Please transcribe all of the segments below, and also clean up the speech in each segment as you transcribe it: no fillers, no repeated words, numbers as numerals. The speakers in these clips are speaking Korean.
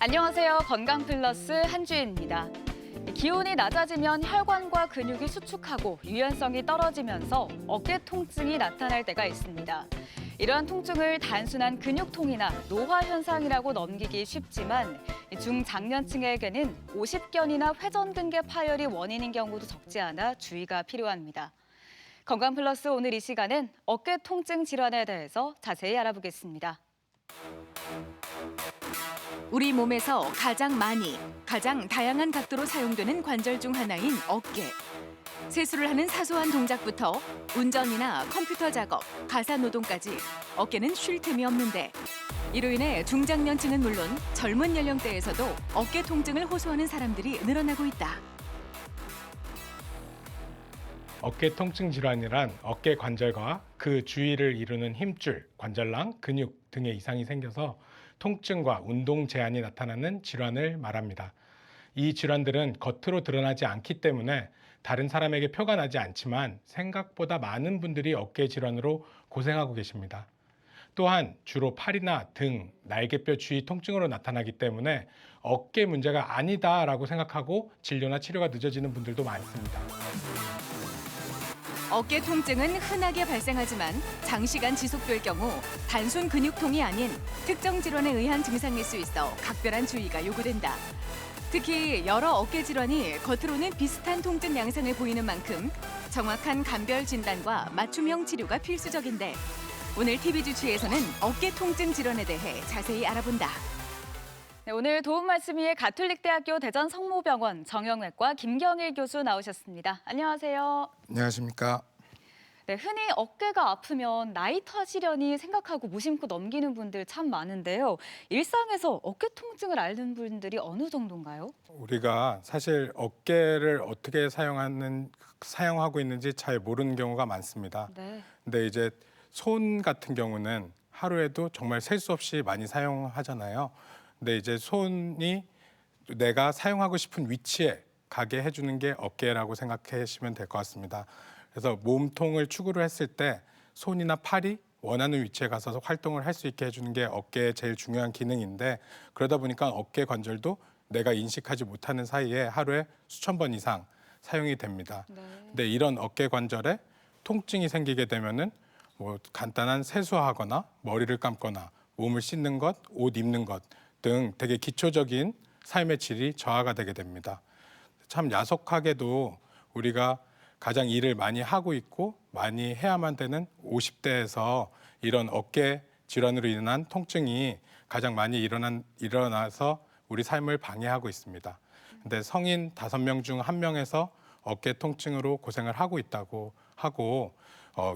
안녕하세요. 건강플러스 한주혜입니다. 기온이 낮아지면 혈관과 근육이 수축하고 유연성이 떨어지면서 어깨 통증이 나타날 때가 있습니다. 이러한 통증을 단순한 근육통이나 노화 현상이라고 넘기기 쉽지만 중장년층에게는 오십견이나 회전근개 파열이 원인인 경우도 적지 않아 주의가 필요합니다. 건강플러스 오늘 이 시간은 어깨 통증 질환에 대해서 자세히 알아보겠습니다. 우리 몸에서 가장 많이, 가장 다양한 각도로 사용되는 관절 중 하나인 어깨. 세수를 하는 사소한 동작부터 운전이나 컴퓨터 작업, 가사 노동까지 어깨는 쉴 틈이 없는데 이로 인해 중장년층은 물론 젊은 연령대에서도 어깨 통증을 호소하는 사람들이 늘어나고 있다. 어깨 통증 질환이란 어깨 관절과 그 주위를 이루는 힘줄, 관절랑, 근육 등의 이상이 생겨서 통증과 운동 제한이 나타나는 질환을 말합니다. 이 질환들은 겉으로 드러나지 않기 때문에 다른 사람에게 표가 나지 않지만 생각보다 많은 분들이 어깨 질환으로 고생하고 계십니다. 또한 주로 팔이나 등, 날개뼈 주위 통증으로 나타나기 때문에 어깨 문제가 아니다라고 생각하고 진료나 치료가 늦어지는 분들도 많습니다. 어깨 통증은 흔하게 발생하지만 장시간 지속될 경우 단순 근육통이 아닌 특정 질환에 의한 증상일 수 있어 각별한 주의가 요구된다. 특히 여러 어깨 질환이 겉으로는 비슷한 통증 양상을 보이는 만큼 정확한 감별 진단과 맞춤형 치료가 필수적인데 오늘 TV 주치에서는 어깨 통증 질환에 대해 자세히 알아본다. 네, 오늘 도움 말씀위에 가톨릭대학교 대전 성모병원 정형외과 김경일 교수 나오셨습니다. 안녕하세요. 안녕하십니까. 네, 흔히 어깨가 아프면 나이 탓이려니 생각하고 무심코 넘기는 분들 참 많은데요. 일상에서 어깨 통증을 앓는 분들이 어느 정도인가요? 우리가 사실 어깨를 어떻게 사용하고 있는지 잘 모르는 경우가 많습니다. 네. 근데 이제 손 같은 경우는 하루에도 정말 셀 수 없이 많이 사용하잖아요. 근데 이제 손이 내가 사용하고 싶은 위치에 가게 해주는 게 어깨라고 생각하시면 될 것 같습니다. 그래서 몸통을 추구를 했을 때 손이나 팔이 원하는 위치에 가서 활동을 할 수 있게 해주는 게 어깨의 제일 중요한 기능인데 그러다 보니까 어깨 관절도 내가 인식하지 못하는 사이에 하루에 수천 번 이상 사용이 됩니다. 네. 근데 이런 어깨 관절에 통증이 생기게 되면은 뭐 간단한 세수하거나 머리를 감거나 몸을 씻는 것, 옷 입는 것 등 되게 기초적인 삶의 질이 저하가 되게 됩니다. 참 야속하게도 우리가 가장 일을 많이 하고 있고 많이 해야만 되는 50대에서 이런 어깨 질환으로 인한 통증이 가장 많이 일어나서 우리 삶을 방해하고 있습니다. 근데 성인 5명 중 1명에서 어깨 통증으로 고생을 하고 있다고 하고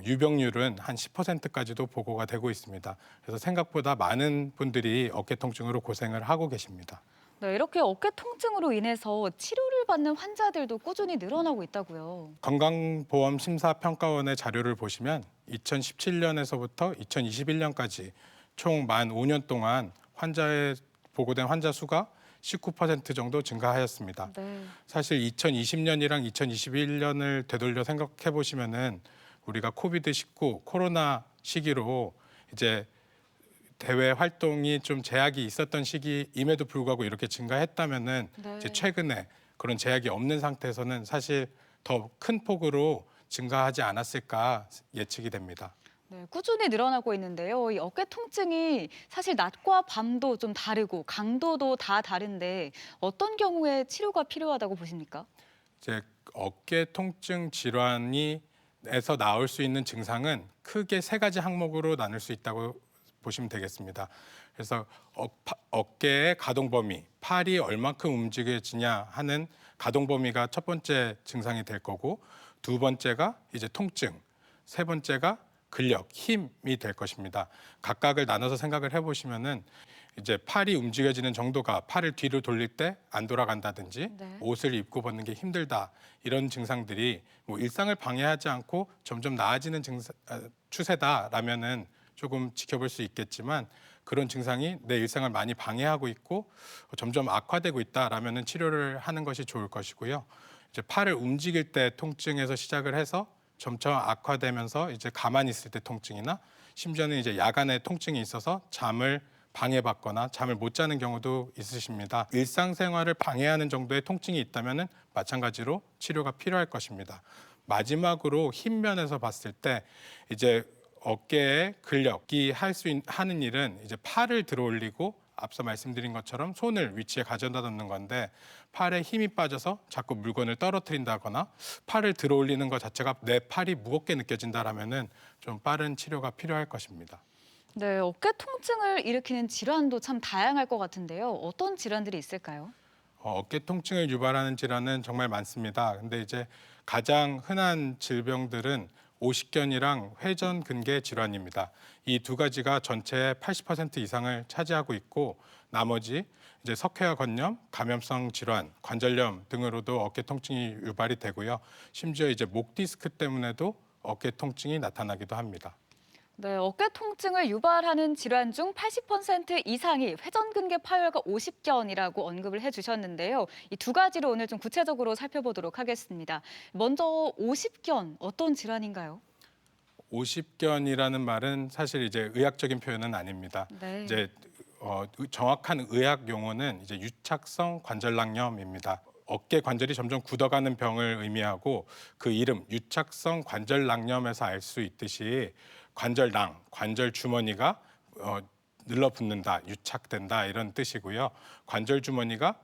유병률은 한 10%까지도 보고가 되고 있습니다. 그래서 생각보다 많은 분들이 어깨 통증으로 고생을 하고 계십니다. 네, 이렇게 어깨 통증으로 인해서 치료를 받는 환자들도 꾸준히 늘어나고 있다고요. 건강보험심사평가원의 자료를 보시면 2017년에서부터 2021년까지 총 만 5년 동안 보고된 환자 수가 19% 정도 증가하였습니다. 네. 사실 2020년이랑 2021년을 되돌려 생각해 보시면은 우리가 코비드-19 코로나 시기로 이제 대외 활동이 좀 제약이 있었던 시기임에도 불구하고 이렇게 증가했다면은 네. 이제 최근에 그런 제약이 없는 상태에서는 사실 더 큰 폭으로 증가하지 않았을까 예측이 됩니다. 네, 꾸준히 늘어나고 있는데요. 이 어깨 통증이 사실 낮과 밤도 좀 다르고 강도도 다 다른데 어떤 경우에 치료가 필요하다고 보십니까? 이제 어깨 통증 질환에서 나올 수 있는 증상은 크게 3가지 항목으로 나눌 수 있다고 보시면 되겠습니다. 그래서 어깨의 가동 범위, 팔이 얼마큼 움직여지냐 하는 가동 범위가 첫 번째 증상이 될 거고, 두 번째가 이제 통증, 세 번째가 근력, 힘이 될 것입니다. 각각을 나눠서 생각을 해보시면은 이제 팔이 움직여지는 정도가 팔을 뒤로 돌릴 때 안 돌아간다든지 네. 옷을 입고 벗는 게 힘들다 이런 증상들이 뭐 일상을 방해하지 않고 점점 나아지는 추세다라면은 조금 지켜볼 수 있겠지만 그런 증상이 내 일상을 많이 방해하고 있고 점점 악화되고 있다라면은 치료를 하는 것이 좋을 것이고요. 이제 팔을 움직일 때 통증에서 시작을 해서 점점 악화되면서 이제 가만히 있을 때 통증이나 심지어는 이제 야간에 통증이 있어서 잠을 방해받거나 잠을 못 자는 경우도 있으십니다. 일상생활을 방해하는 정도의 통증이 있다면 마찬가지로 치료가 필요할 것입니다. 마지막으로 힘 면에서 봤을 때 이제 어깨에 근력이 하는 일은 이제 팔을 들어 올리고 앞서 말씀드린 것처럼 손을 위치에 가져다 놓는 건데 팔에 힘이 빠져서 자꾸 물건을 떨어뜨린다거나 팔을 들어 올리는 것 자체가 내 팔이 무겁게 느껴진다라면은 좀 빠른 치료가 필요할 것입니다. 네, 어깨 통증을 일으키는 질환도 참 다양할 것 같은데요. 어떤 질환들이 있을까요? 어깨 통증을 유발하는 질환은 정말 많습니다. 근데 이제 가장 흔한 질병들은 오십견이랑 회전근개 질환입니다. 이 두 가지가 전체의 80% 이상을 차지하고 있고 나머지 이제 석회화 건염, 감염성 질환, 관절염 등으로도 어깨 통증이 유발이 되고요. 심지어 이제 목 디스크 때문에도 어깨 통증이 나타나기도 합니다. 네, 어깨 통증을 유발하는 질환 중 80% 이상이 회전근개 파열과 오십견이라고 언급을 해주셨는데요. 이 두 가지를 오늘 좀 구체적으로 살펴보도록 하겠습니다. 먼저 오십견, 어떤 질환인가요? 오십견이라는 말은 사실 이제 의학적인 표현은 아닙니다. 네. 이제 정확한 의학 용어는 이제 유착성 관절낭염입니다. 어깨 관절이 점점 굳어가는 병을 의미하고 그 이름 유착성 관절낭염에서 알 수 있듯이 관절낭, 관절 주머니가 늘러붙는다, 유착된다 이런 뜻이고요. 관절 주머니가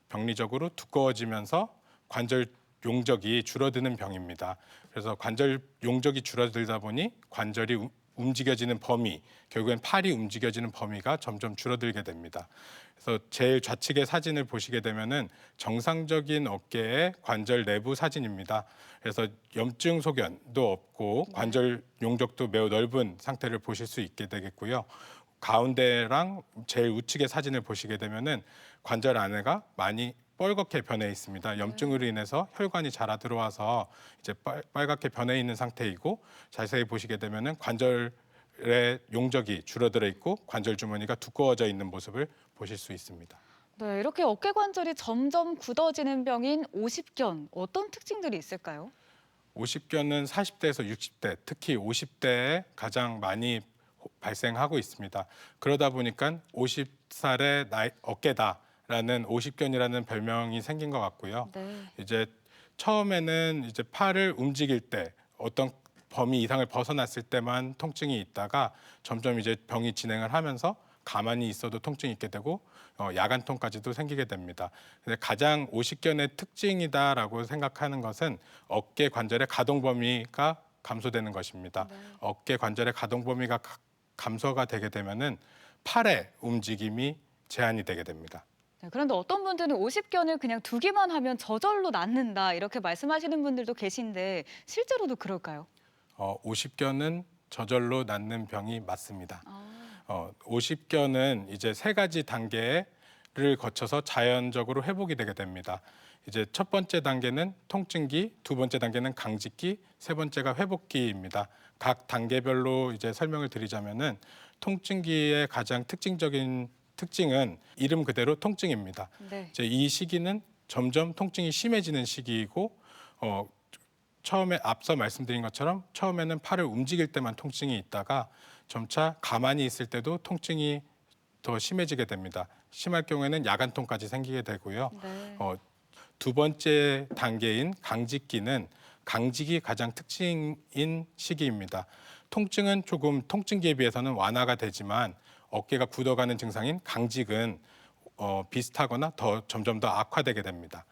병리적으로 두꺼워지면서 관절 용적이 줄어드는 병입니다. 그래서 관절 용적이 줄어들다 보니 관절이 움직여지는 범위, 결국엔 팔이 움직여지는 범위가 점점 줄어들게 됩니다. 그래서 제일 좌측의 사진을 보시게 되면은 정상적인 어깨의 관절 내부 사진입니다. 그래서 염증 소견도 없고 관절 용적도 매우 넓은 상태를 보실 수 있게 되겠고요. 가운데랑 제일 우측의 사진을 보시게 되면은 관절 안에가 많이 뻘겋게 변해 있습니다. 염증으로 인해서 혈관이 자라 들어와서 이제 빨갛게 변해 있는 상태이고 자세히 보시게 되면은 관절의 용적이 줄어들어 있고 관절 주머니가 두꺼워져 있는 모습을 보실 수 있습니다. 네, 이렇게 어깨 관절이 점점 굳어지는 병인 오십견, 어떤 특징들이 있을까요? 오십견은 40대에서 60대, 특히 50대에 가장 많이 발생하고 있습니다. 그러다 보니까 50살의 어깨다라는 오십견이라는 별명이 생긴 것 같고요. 네. 이제 처음에는 이제 팔을 움직일 때 어떤 범위 이상을 벗어났을 때만 통증이 있다가 점점 이제 병이 진행을 하면서 가만히 있어도 통증이 있게 되고 야간통까지도 생기게 됩니다. 근데 가장 오십견의 특징이다라고 생각하는 것은 어깨 관절의 가동 범위가 감소되는 것입니다. 네. 어깨 관절의 가동 범위가 감소가 되게 되면은 팔의 움직임이 제한이 되게 됩니다. 네, 그런데 어떤 분들은 오십견을 그냥 두기만 하면 저절로 낫는다 이렇게 말씀하시는 분들도 계신데 실제로도 그럴까요? 오십견은 저절로 낫는 병이 맞습니다. 아, 오십견은 이제 세 가지 단계를 거쳐서 자연적으로 회복이 되게 됩니다. 이제 첫 번째 단계는 통증기, 두 번째 단계는 강직기, 세 번째가 회복기입니다. 각 단계별로 이제 설명을 드리자면은 통증기의 가장 특징적인 특징은 이름 그대로 통증입니다. 네. 이제 이 시기는 점점 통증이 심해지는 시기이고 처음에 앞서 말씀드린 것처럼 처음에는 팔을 움직일 때만 통증이 있다가 점차 가만히 있을 때도 통증이 더 심해지게 됩니다. 심할 경우에는 야간통까지 생기게 되고요. 네. 두 번째 단계인 강직기는 강직이 가장 특징인 시기입니다. 통증은 조금 통증기에 비해서는 완화가 되지만 어깨가 굳어가는 증상인 강직은 비슷하거나 점점 더 악화되게 됩니다.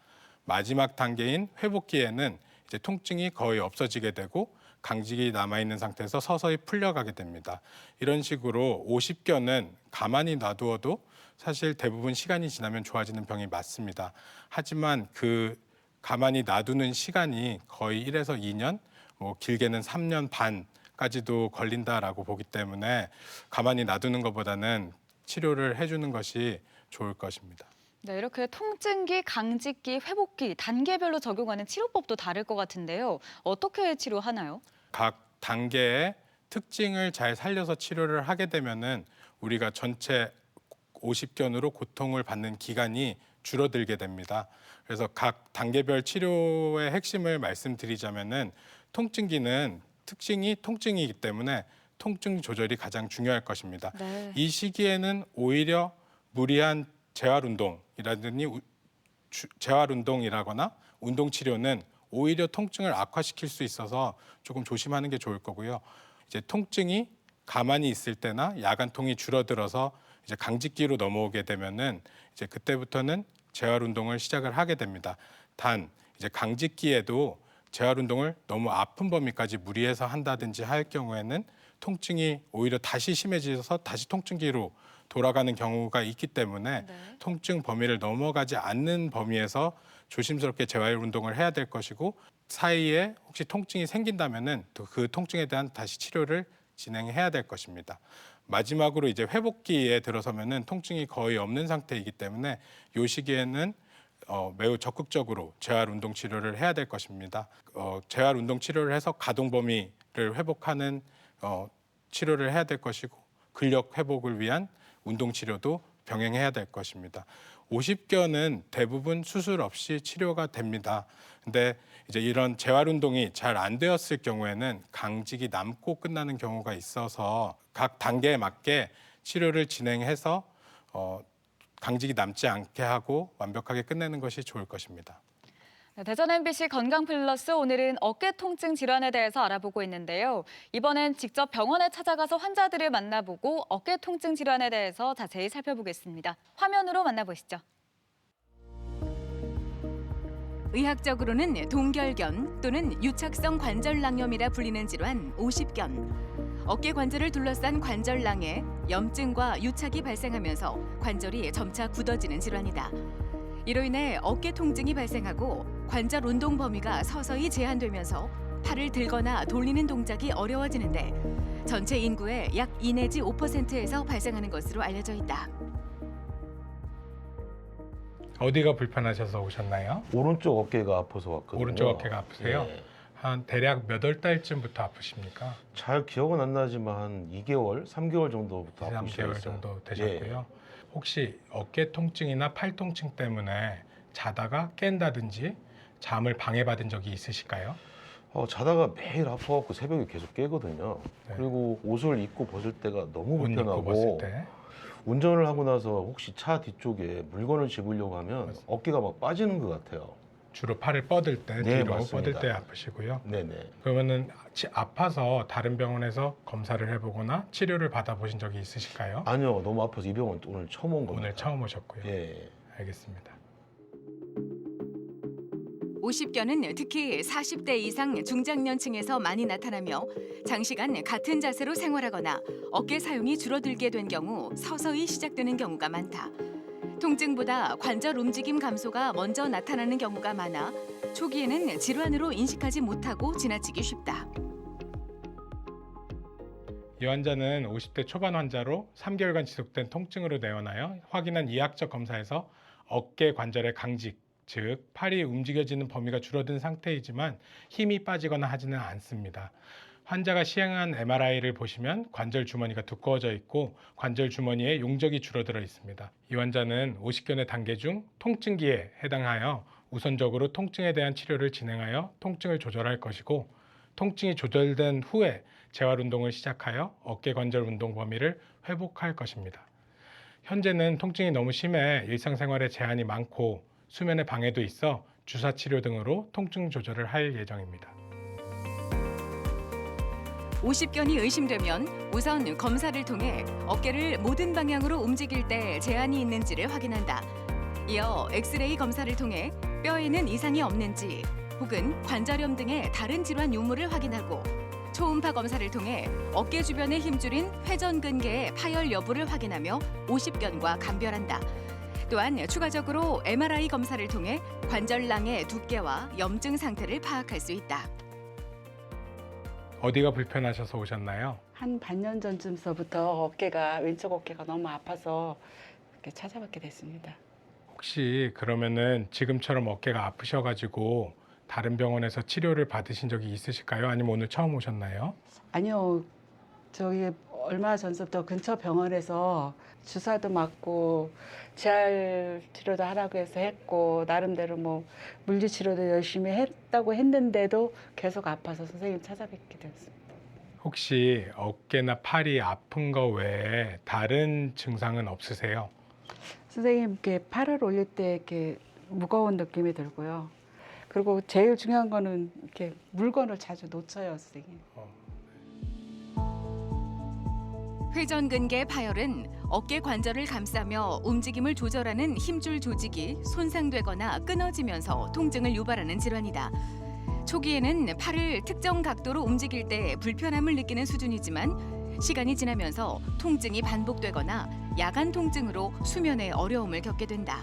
마지막 단계인 회복기에는 이제 통증이 거의 없어지게 되고 강직이 남아있는 상태에서 서서히 풀려가게 됩니다. 이런 식으로 오십견은 가만히 놔두어도 사실 대부분 시간이 지나면 좋아지는 병이 맞습니다. 하지만 그 가만히 놔두는 시간이 거의 1에서 2년, 길게는 3년 반까지도 걸린다라고 보기 때문에 가만히 놔두는 것보다는 치료를 해주는 것이 좋을 것입니다. 네, 이렇게 통증기, 강직기, 회복기 단계별로 적용하는 치료법도 다를 것 같은데요. 어떻게 치료하나요? 각 단계의 특징을 잘 살려서 치료를 하게 되면은 우리가 전체 오십견으로 고통을 받는 기간이 줄어들게 됩니다. 그래서 각 단계별 치료의 핵심을 말씀드리자면은 통증기는 특징이 통증이기 때문에 통증 조절이 가장 중요할 것입니다. 네. 이 시기에는 오히려 무리한 재활 운동이라거나 운동 치료는 오히려 통증을 악화시킬 수 있어서 조금 조심하는 게 좋을 거고요. 이제 통증이 가만히 있을 때나 야간통이 줄어들어서 이제 강직기로 넘어오게 되면은 이제 그때부터는 재활 운동을 시작을 하게 됩니다. 단 이제 강직기에도 재활 운동을 너무 아픈 범위까지 무리해서 한다든지 할 경우에는 통증이 오히려 다시 심해져서 다시 통증기로 돌아가는 경우가 있기 때문에 네. 통증 범위를 넘어가지 않는 범위에서 조심스럽게 재활 운동을 해야 될 것이고 사이에 혹시 통증이 생긴다면은 또 그 통증에 대한 다시 치료를 진행해야 될 것입니다. 마지막으로 이제 회복기에 들어서면은 통증이 거의 없는 상태이기 때문에 이 시기에는 매우 적극적으로 재활 운동 치료를 해야 될 것입니다. 재활 운동 치료를 해서 가동 범위를 회복하는 치료를 해야 될 것이고 근력 회복을 위한 운동 치료도 병행해야 될 것입니다. 50견은 대부분 수술 없이 치료가 됩니다. 근데 이제 이런 재활 운동이 잘 안 되었을 경우에는 강직이 남고 끝나는 경우가 있어서 각 단계에 맞게 치료를 진행해서 강직이 남지 않게 하고 완벽하게 끝내는 것이 좋을 것입니다. 네, 대전 MBC 건강 플러스 오늘은 어깨 통증 질환에 대해서 알아보고 있는데요. 이번엔 직접 병원에 찾아가서 환자들을 만나보고 어깨 통증 질환에 대해서 자세히 살펴보겠습니다. 화면으로 만나보시죠. 의학적으로는 동결견 또는 유착성 관절낭염이라 불리는 질환 50견. 어깨 관절을 둘러싼 관절낭에 염증과 유착이 발생하면서 관절이 점차 굳어지는 질환이다. 이로 인해 어깨 통증이 발생하고 관절 운동 범위가 서서히 제한되면서 팔을 들거나 돌리는 동작이 어려워지는데 전체 인구의 약 2 내지 5%에서 발생하는 것으로 알려져 있다. 어디가 불편하셔서 오셨나요? 오른쪽 어깨가 아파서 왔거든요. 오른쪽 어깨가 아프세요? 네. 한 대략 몇 월 달쯤부터 아프십니까? 잘 기억은 안 나지만 한 2개월, 3개월 정도부터 2, 아프기 3개월 시작했어요. 정도 되셨고요. 혹시 어깨 통증이나 팔 통증 때문에 자다가 깬다든지 잠을 방해받은 적이 있으실까요? 자다가 매일 아파갖고 새벽에 계속 깨거든요. 네. 그리고 옷을 입고 벗을 때가 너무 옷 입고 벗을 불편하고 때. 운전을 하고 나서 혹시 차 뒤쪽에 물건을 집으려고 하면 맞습니다. 어깨가 막 빠지는 것 같아요. 주로 팔을 뻗을 때, 네, 뒤로 맞습니다. 뻗을 때 아프시고요. 네네. 그러면은 아파서 다른 병원에서 검사를 해보거나 치료를 받아보신 적이 있으실까요? 아니요, 너무 아파서 이 병원 오늘 처음 온 겁니다. 오늘 처음 오셨고요. 예. 알겠습니다. 50견은 특히 40대 이상 중장년층에서 많이 나타나며 장시간 같은 자세로 생활하거나 어깨 사용이 줄어들게 된 경우 서서히 시작되는 경우가 많다. 통증보다 관절 움직임 감소가 먼저 나타나는 경우가 많아 초기에는 질환으로 인식하지 못하고 지나치기 쉽다. 이 환자는 50대 초반 환자로 3개월간 지속된 통증으로 내원하여 확인한 이학적 검사에서 어깨 관절의 강직, 즉 팔이 움직여지는 범위가 줄어든 상태이지만 힘이 빠지거나 하지는 않습니다. 환자가 시행한 MRI를 보시면 관절 주머니가 두꺼워져 있고 관절 주머니에 용적이 줄어들어 있습니다. 이 환자는 50견의 단계 중 통증기에 해당하여 우선적으로 통증에 대한 치료를 진행하여 통증을 조절할 것이고 통증이 조절된 후에 재활 운동을 시작하여 어깨 관절 운동 범위를 회복할 것입니다. 현재는 통증이 너무 심해 일상생활에 제한이 많고 수면에 방해도 있어 주사 치료 등으로 통증 조절을 할 예정입니다. 50견이 의심되면 우선 검사를 통해 어깨를 모든 방향으로 움직일 때 제한이 있는지를 확인한다. 이어 엑스레이 검사를 통해 뼈에는 이상이 없는지 혹은 관절염 등의 다른 질환 유무를 확인하고 초음파 검사를 통해 어깨 주변에 힘줄인 회전근개의 파열 여부를 확인하며 50견과 감별한다. 또한 추가적으로 MRI 검사를 통해 관절낭의 두께와 염증 상태를 파악할 수 있다. 어디가 불편하셔서 오셨나요? 한 반년 전쯤서부터 왼쪽 어깨가 너무 아파서 이렇게 찾아뵙게 됐습니다. 혹시 그러면은 지금처럼 어깨가 아프셔가지고 다른 병원에서 치료를 받으신 적이 있으실까요? 아니면 오늘 처음 오셨나요? 아니요, 저기 얼마 전부터 근처 병원에서 주사도 맞고 재활 치료도 하라고 해서 했고 나름대로 뭐 물리 치료도 열심히 했다고 했는데도 계속 아파서 선생님 찾아뵙게 됐습니다. 혹시 어깨나 팔이 아픈 거 외에 다른 증상은 없으세요? 선생님, 이렇게 팔을 올릴 때 이렇게 무거운 느낌이 들고요. 그리고 제일 중요한 거는 이렇게 물건을 자주 놓쳐요, 선생님. 회전근개 파열은 어깨 관절을 감싸며 움직임을 조절하는 힘줄 조직이 손상되거나 끊어지면서 통증을 유발하는 질환이다. 초기에는 팔을 특정 각도로 움직일 때 불편함을 느끼는 수준이지만 시간이 지나면서 통증이 반복되거나 야간 통증으로 수면에 어려움을 겪게 된다.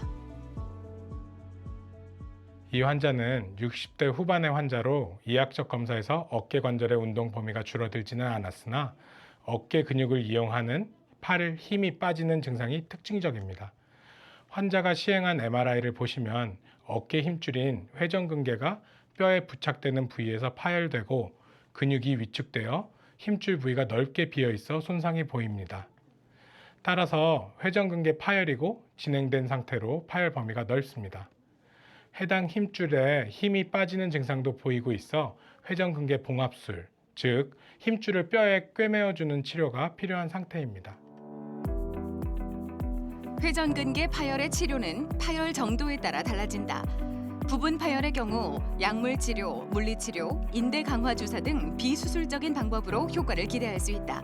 이 환자는 60대 후반의 환자로 이학적 검사에서 어깨 관절의 운동 범위가 줄어들지는 않았으나 어깨 근육을 이용하는 팔을 힘이 빠지는 증상이 특징적입니다. 환자가 시행한 MRI를 보시면 어깨 힘줄인 회전근개가 뼈에 부착되는 부위에서 파열되고 근육이 위축되어 힘줄 부위가 넓게 비어 있어 손상이 보입니다. 따라서 회전근개 파열이고 진행된 상태로 파열 범위가 넓습니다. 해당 힘줄에 힘이 빠지는 증상도 보이고 있어 회전근개 봉합술, 즉 힘줄을 뼈에 꿰매어주는 치료가 필요한 상태입니다. 회전근개 파열의 치료는 파열 정도에 따라 달라진다. 부분 파열의 경우 약물 치료, 물리치료, 인대 강화 주사 등 비수술적인 방법으로 효과를 기대할 수 있다.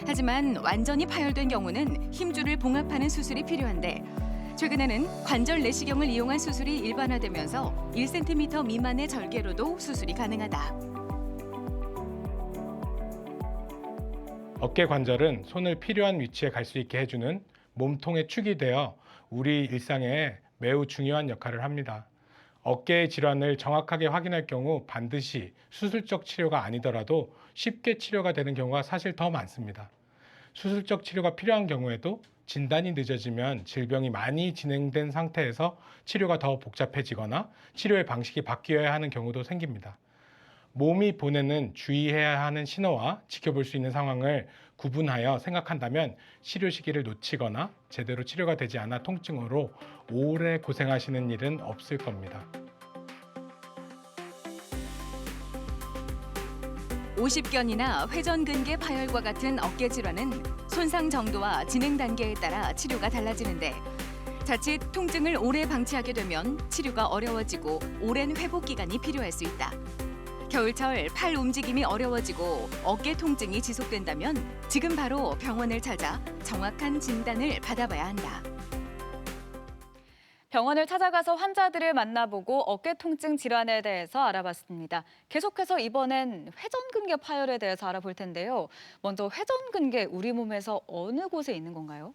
하지만 완전히 파열된 경우는 힘줄을 봉합하는 수술이 필요한데 최근에는 관절 내시경을 이용한 수술이 일반화되면서 1cm 미만의 절개로도 수술이 가능하다. 어깨 관절은 손을 필요한 위치에 갈 수 있게 해주는 몸통의 축이 되어 우리 일상에 매우 중요한 역할을 합니다. 어깨의 질환을 정확하게 확인할 경우 반드시 수술적 치료가 아니더라도 쉽게 치료가 되는 경우가 사실 더 많습니다. 수술적 치료가 필요한 경우에도 진단이 늦어지면 질병이 많이 진행된 상태에서 치료가 더 복잡해지거나 치료의 방식이 바뀌어야 하는 경우도 생깁니다. 몸이 보내는 주의해야 하는 신호와 지켜볼 수 있는 상황을 구분하여 생각한다면 치료 시기를 놓치거나 제대로 치료가 되지 않아 통증으로 오래 고생하시는 일은 없을 겁니다. 50견이나 회전근개 파열과 같은 어깨 질환은 손상 정도와 진행 단계에 따라 치료가 달라지는데 자칫 통증을 오래 방치하게 되면 치료가 어려워지고 오랜 회복 기간이 필요할 수 있다. 겨울철 팔 움직임이 어려워지고 어깨 통증이 지속된다면 지금 바로 병원을 찾아 정확한 진단을 받아봐야 한다. 병원을 찾아가서 환자들을 만나보고 어깨 통증 질환에 대해서 알아봤습니다. 계속해서 이번엔 회전근개 파열에 대해서 알아볼 텐데요. 먼저 회전근개 우리 몸에서 어느 곳에 있는 건가요?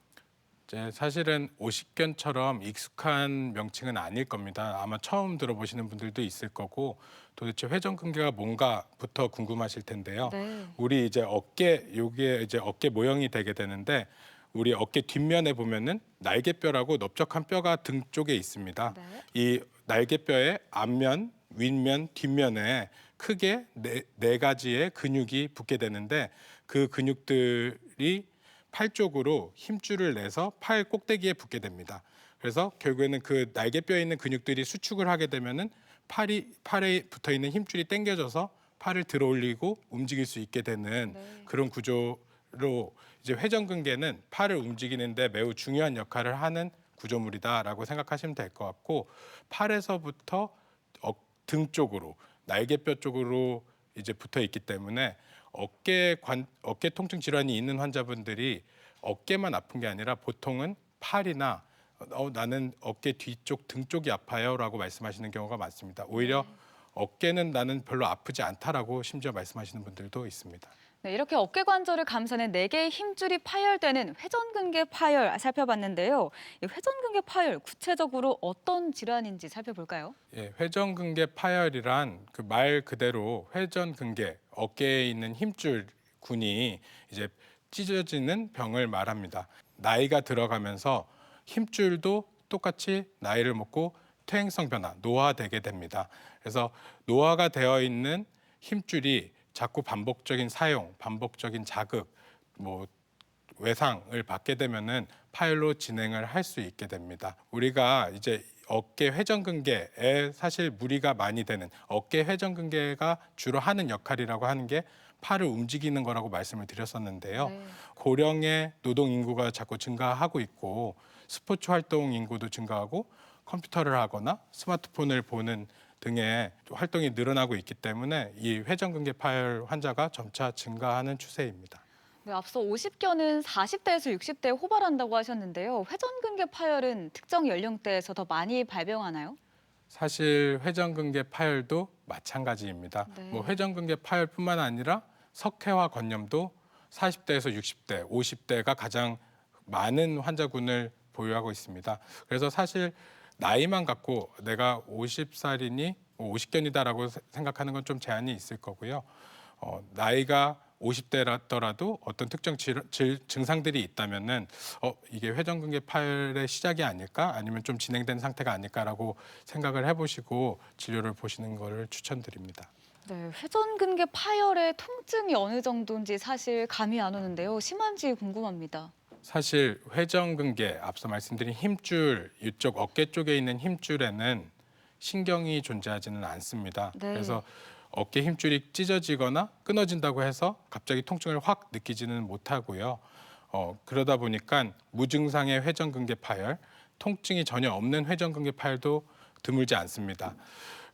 사실은 오십견처럼 익숙한 명칭은 아닐 겁니다. 아마 처음 들어보시는 분들도 있을 거고 도대체 회전근개가 뭔가부터 궁금하실 텐데요. 네. 우리 이제 요게 이제 어깨 모형이 되게 되는데 우리 어깨 뒷면에 보면은 날개뼈라고 넓적한 뼈가 등 쪽에 있습니다. 네. 이 날개뼈의 앞면, 윗면, 뒷면에 크게 네 가지의 근육이 붙게 되는데 그 근육들이 팔 쪽으로 힘줄을 내서 팔 꼭대기에 붙게 됩니다. 그래서 결국에는 그 날개뼈에 있는 근육들이 수축을 하게 되면은 팔에 붙어 있는 힘줄이 당겨져서 팔을 들어 올리고 움직일 수 있게 되는 네. 그런 구조로 이제 회전근개는 팔을 움직이는데 매우 중요한 역할을 하는 구조물이다라고 생각하시면 될 것 같고 팔에서부터 등 쪽으로 날개뼈 쪽으로 이제 붙어 있기 때문에 어깨 통증 질환이 있는 환자분들이 어깨만 아픈 게 아니라 보통은 팔이나 나는 어깨 뒤쪽 등 쪽이 아파요라고 말씀하시는 경우가 많습니다. 오히려 어깨는 나는 별로 아프지 않다라고 심지어 말씀하시는 분들도 있습니다. 네, 이렇게 어깨 관절을 감싸는 4개의 힘줄이 파열되는 회전근개 파열 살펴봤는데요. 이 회전근개 파열 구체적으로 어떤 질환인지 살펴볼까요? 예, 회전근개 파열이란 그 말 그대로 회전근개 어깨에 있는 힘줄군이 이제 찢어지는 병을 말합니다. 나이가 들어가면서 힘줄도 똑같이 나이를 먹고 퇴행성 변화, 노화되게 됩니다. 그래서 노화가 되어 있는 힘줄이 자꾸 반복적인 사용, 반복적인 자극, 외상을 받게 되면은 파열로 진행을 할 수 있게 됩니다. 우리가 이제 어깨 회전근개에 사실 무리가 많이 되는 어깨 회전근개가 주로 하는 역할이라고 하는 게 팔을 움직이는 거라고 말씀을 드렸었는데요. 네. 고령의 노동 인구가 자꾸 증가하고 있고 스포츠 활동 인구도 증가하고 컴퓨터를 하거나 스마트폰을 보는 등의 활동이 늘어나고 있기 때문에 이 회전근개 파열 환자가 점차 증가하는 추세입니다. 네, 앞서 50견은 40대에서 60대에 호발한다고 하셨는데요. 회전근개 파열은 특정 연령대에서 더 많이 발병하나요? 사실 회전근개 파열도 마찬가지입니다. 네. 뭐 회전근개 파열뿐만 아니라 석회화 건염도 40대에서 60대, 50대가 가장 많은 환자군을 보유하고 있습니다. 그래서 사실 나이만 갖고 내가 50살이니 50견이다라고 생각하는 건 좀 제한이 있을 거고요. 나이가 50대라더라도 어떤 특정 증상들이 있다면은 이게 회전근개 파열의 시작이 아닐까 아니면 좀 진행된 상태가 아닐까라고 생각을 해보시고 진료를 보시는 것을 추천드립니다. 네, 회전근개 파열의 통증이 어느 정도인지 사실 감이 안 오는데요. 심한지 궁금합니다. 사실 회전근개 앞서 말씀드린 힘줄 이쪽 어깨 쪽에 있는 힘줄에는 신경이 존재하지는 않습니다. 네. 그래서 어깨 힘줄이 찢어지거나 끊어진다고 해서 갑자기 통증을 확 느끼지는 못하고요. 그러다 보니까 무증상의 회전근개 파열, 통증이 전혀 없는 회전근개 파열도 드물지 않습니다.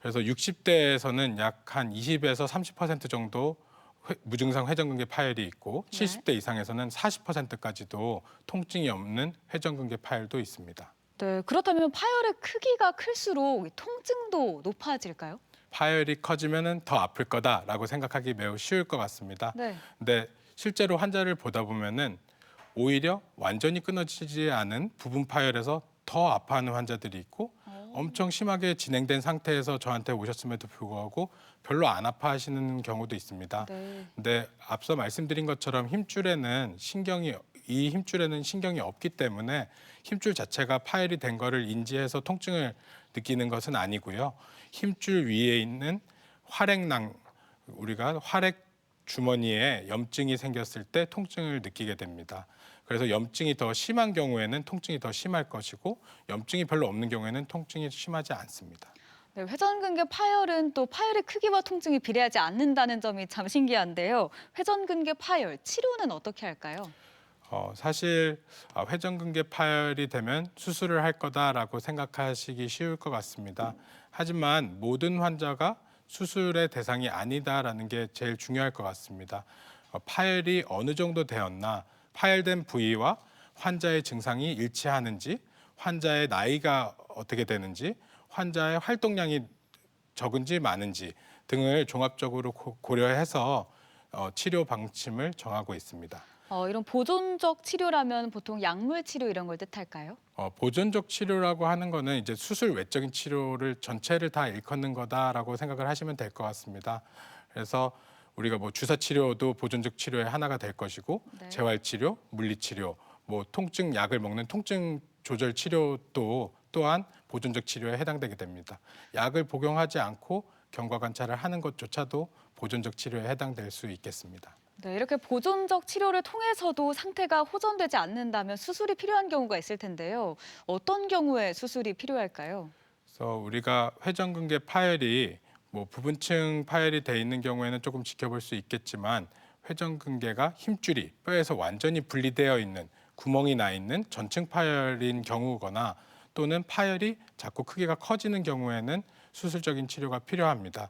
그래서 60대에서는 약 한 20에서 30% 정도 무증상 회전근개 파열이 있고 네. 70대 이상에서는 40%까지도 통증이 없는 회전근개 파열도 있습니다. 네, 그렇다면 파열의 크기가 클수록 이 통증도 높아질까요? 파열이 커지면은 더 아플 거다라고 생각하기 매우 쉬울 것 같습니다. 네. 근데 실제로 환자를 보다 보면은 오히려 완전히 끊어지지 않은 부분 파열에서 더 아파하는 환자들이 있고 엄청 심하게 진행된 상태에서 저한테 오셨음에도 불구하고 별로 안 아파하시는 경우도 있습니다. 네. 근데 앞서 말씀드린 것처럼 이 힘줄에는 신경이 없기 때문에 힘줄 자체가 파열이 된 거를 인지해서 통증을 느끼는 것은 아니고요. 힘줄 위에 있는 활액낭, 우리가 활액 주머니에 염증이 생겼을 때 통증을 느끼게 됩니다. 그래서 염증이 더 심한 경우에는 통증이 더 심할 것이고 염증이 별로 없는 경우에는 통증이 심하지 않습니다. 네, 회전근개 파열은 또 파열의 크기와 통증이 비례하지 않는다는 점이 참 신기한데요. 회전근개 파열 치료는 어떻게 할까요? 사실 회전근개 파열이 되면 수술을 할 거다라고 생각하시기 쉬울 것 같습니다. 하지만 모든 환자가 수술의 대상이 아니다라는 게 제일 중요할 것 같습니다. 파열이 어느 정도 되었나, 파열된 부위와 환자의 증상이 일치하는지, 환자의 나이가 어떻게 되는지, 환자의 활동량이 적은지 많은지 등을 종합적으로 고려해서 치료 방침을 정하고 있습니다. 이런 보존적 치료라면 보통 약물 치료 이런 걸 뜻할까요? 보존적 치료라고 하는 거는 이제 수술 외적인 치료를 전체를 다 일컫는 거다라고 생각을 하시면 될 것 같습니다. 그래서 우리가 뭐 주사 치료도 보존적 치료의 하나가 될 것이고 네. 재활 치료, 물리 치료, 뭐 통증 약을 먹는 통증 조절 치료도 또한 보존적 치료에 해당되게 됩니다. 약을 복용하지 않고 경과 관찰을 하는 것조차도 보존적 치료에 해당될 수 있겠습니다. 네, 이렇게 보존적 치료를 통해서도 상태가 호전되지 않는다면 수술이 필요한 경우가 있을 텐데요. 어떤 경우에 수술이 필요할까요? 그래서 우리가 회전근개 파열이 뭐 부분층 파열이 돼 있는 경우에는 조금 지켜볼 수 있겠지만 회전근개가 힘줄이 뼈에서 완전히 분리되어 있는 구멍이 나 있는 전층 파열인 경우거나 또는 파열이 자꾸 크기가 커지는 경우에는 수술적인 치료가 필요합니다.